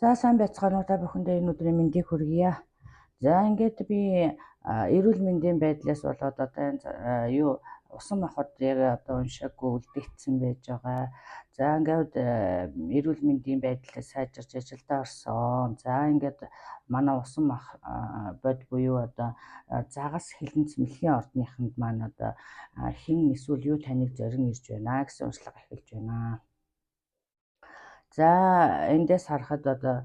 За сайн байцгаана уу та бүхэндээ энэ өдрийн мэндийг хүргье. За ингээд би эрүүл мэндийн байдлаас болоод одоо энэ усан махбод яг одоо уншаагүй үлдэгдсэн байж байгаа. За ингээд эрүүл мэндийн байдлаа сайжирч ажилдаа орсон. За ингээд манай усан мах бод буюу одоо загас хилэн цэмлэгийн ордныханд маань одоо хэн эсвэл юу таныг зорин ирж байна гэсэн уншлага эхэлж байна. За эндээс харахад одоо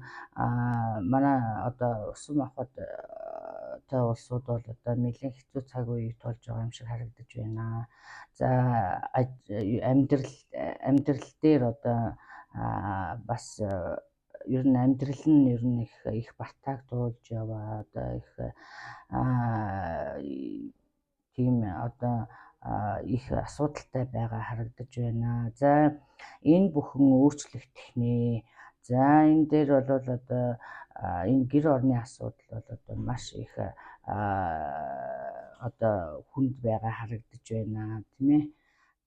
манай одоо усан махбод той улсууд бол одоо нэлээд хэцүү цаг үеийг тулж байгаа юм шиг харагдаж байна. За амьдрал дээр одоо бас ер нь амьдрал нь ер нь их бартааг туулж яваа одоо их тийм одоо их асуудалтай байгаа харагдаж байна. За энэ бүхэн өөрчлөгдөх нэ. За энэ дээр бол одоо энэ гэр орны асуудал бол одоо маш их одоо хүнд байгаа харагдаж байна тийм ээ.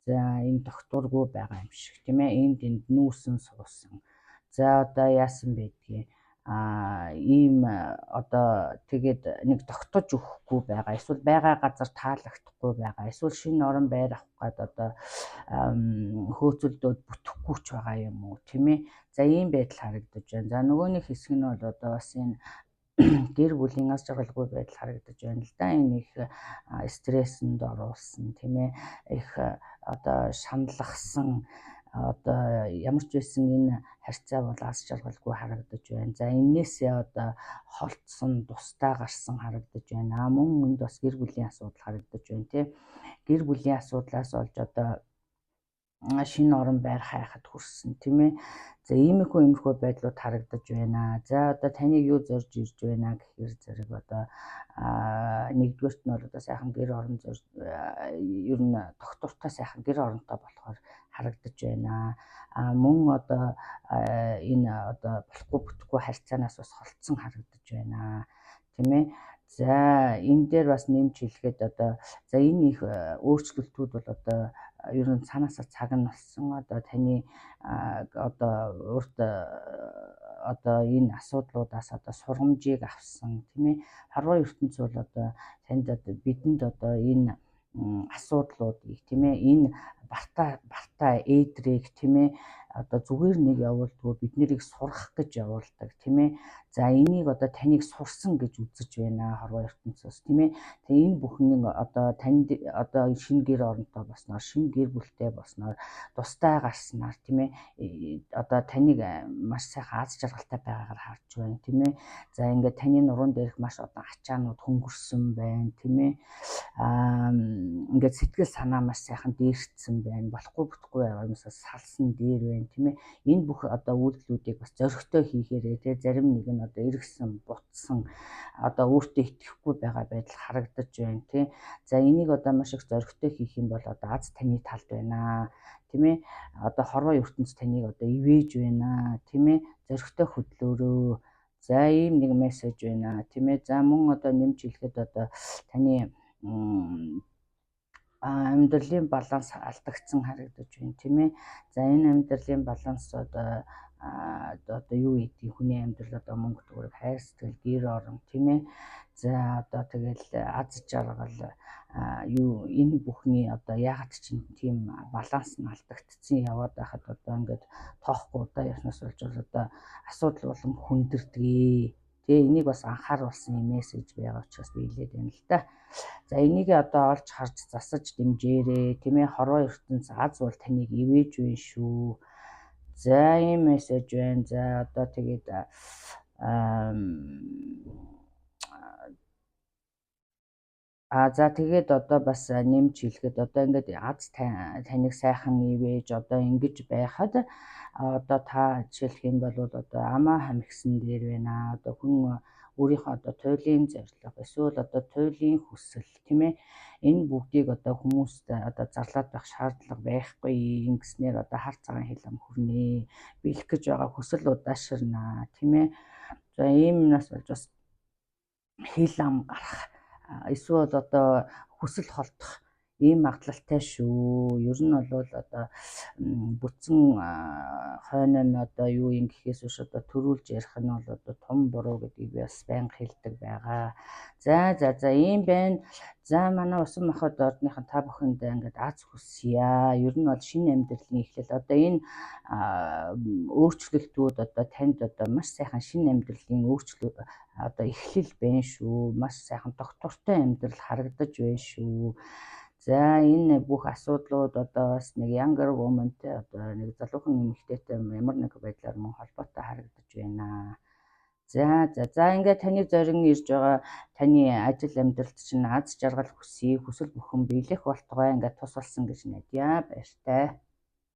За энэ докторгүй байгаа юм шиг тийм ээ. Энд нүүсэн суусан. За одоо яасан байдгийг ийм одоо тэгээд нэг тогтож өгөхгүй байгаа. Эсвэл байгаа газар таалагдахгүй байгаа. Эсвэл шинэ орон байр авах гээд одоо хөөцөлдөөд бүтэхгүй ч байгаа юм уу тийм ээ. За ийм байдал харагдаж байна. За нөгөө нэг хэсэг нь бол одоо бас энэ гэр бүлийн аз жаргалгүй байдал харагдаж байна л да. Энэ их стрессэнд оруулсан тийм ээ. Их одоо шаналгасан одоо ямар ч байсан энэ харьцаа бол аз жаргалгүй харагдаж байна. За энээсээ одоо холдсон, тусдаа гарсан харагдаж байна. Мөн энд бас гэр бүлийн асуудал харагдаж байна тийм. Гэр бүлийн асуудлаас олж одоо шинэ орон байр хайхад хүрсэн тийм ээ. За иймэрхүү байдлууд харагдаж байна. За одоо таныг юу зорж ирж байна гэхээр зэрэг одоо нэгдүгээрт нь бол одоо сайхан гэр орон зорж ер нь доктортой сайхан гэр оронтой болохоор харагдаж байна. Мөн одоо энэ одоо болохгүй бүтэхгүй харьцаанаас бас холдсон харагдаж байна тийм ээ. За энэ дээр бас нэмж хэлэхэд одоо за энэ их өөрчлөлтүүд бол одоо ер нь цаанаасаа цаг нь болсон. Одоо таны одоо урд одоо энэ асуудлуудаас одоо сургамжийг авсан тийм ээ. Харваа ертөнц бол одоо танд бидэнд одоо энэ асуудлуудыг тийм ээ. Энэ барта эдрийг тийм ээ. Одоо зүгээр нэг явуулдгүй бид нэрийг сурах гэж явуулдаг тийм ээ. За энийг одоо таныг сурсан гэж үзэж байна хорвоо ертөнцөөс тийм ээ. Тэгээ энэ бүхэн одоо танд одоо шинэ гэр оронтой босноор, шинэ гэр бүлтэй босноор, тусдаа гарснаар тийм ээ. Одоо таныг маш сайхан аз жаргалтай байгаагаар харж байна тийм ээ. За ингээд таны нуруунд дээрх маш одоо ачаанууд хөнгөрсөн байна тийм ээ. Ингээд сэтгэл санаа маш сайхан дээрчсэн байна. Болохгүй бүтэхгүй юмсаас салсан дээр байна тийм ээ. Энэ бүх одоо үйлдэлүүдийг бас зөрөгтэй хийхээрээ тийм зарим нэг нь одоо эргэсэн, бутсан одоо өөртөө итгэхгүй байгаа байдал харагдаж байна тийм. За энийг одоо маш их зөрөгтэй хийх юм бол одоо аз таны талд байна тийм ээ. Одоо хорвоо ертөнц таныг одоо ивэж байна тийм ээ. Зөрөгтэй хөдлөөрөө. За ийм нэг мессеж байна тийм ээ. За мөн одоо нэмж хэлэхэд одоо таны амьдралын баланс алдагдсан харагдаж байна тийм ээ. За энэ амьдралын баланс одоо юу гэдгийг хүний амьдрал одоо мөнгө төгрөг, хайр сэтгэл, гэр орон тийм ээ. За одоо тэгэл аз жаргал энэ бүхний одоо яагаад ч тийм баланс нь алдагдсан яваад байхад одоо ингээд тоохгүй удаа яснаас болж одоо асуудал болон хүндэрдэг. Тэгээ энийг бас анхааруулсан мессеж байгаа учраас би хэлээд байна л да. За энийг одоо олж харж засаж дэмжээрэй тийм ээ. Хорвоо ертөнц аз бол таныг ивэж байна шүү. За ийм мессеж байна. За одоо тэгээд за тэгээд одоо бас нэмж хэлэхэд одоо ингээд аз таныг сайхан ивэж одоо ингэж байхад одоо та жишээлх юм бол одоо амаа хамхисан дээр байна. Одоо хүн өөрийнхөө одоо туйлын зорилго эсвэл одоо туйлын хүсэл тийм ээ. Энэ бүгдийг одоо хүмүүст одоо зарлаад байх шаардлага байхгүй. Ингэснээр одоо хар цагаан хил ам хүрнэ. Бэлэх гэж байгаа хүсэл удаашрна тийм ээ. За ийм юмнаас болж бас хил ам гарах эсвэл одоо хүсэл холдох ийм магадлалтай шүү. Ер нь бол одоо бүтсэн хойно нь одоо юу юм гэхээс биш одоо төрүүлж ярих нь бол одоо том буруу гэдгийг би бас байнга хэлдэг байгаа. За ийм байна. За манай усан махад ордныхан та бүхэндээ ингээд аз хүсье. Ер нь бол шинэ амьдралын эхлэл одоо энэ өөрчлөлтүүд одоо танд одоо маш сайхан шинэ амьдралын өөрчлөлт одоо эхлэл байна шүү. Маш сайхан доктортой амьдрал харагдаж байна шүү. За энэ бүх асуудлууд одоо бас нэг younger woman-тэй одоо нэг залуухан эмэгтэйтэй ямар нэг байдлаар мөн холбоотой харагдаж байна. За ингээд таны зорин ирж байгаа таны ажил амьдралд чинь аз жаргал хүсье, хүсэл бүхэн биелэх болтугай ингээд тус болсон гэж найдаа. Баяртай.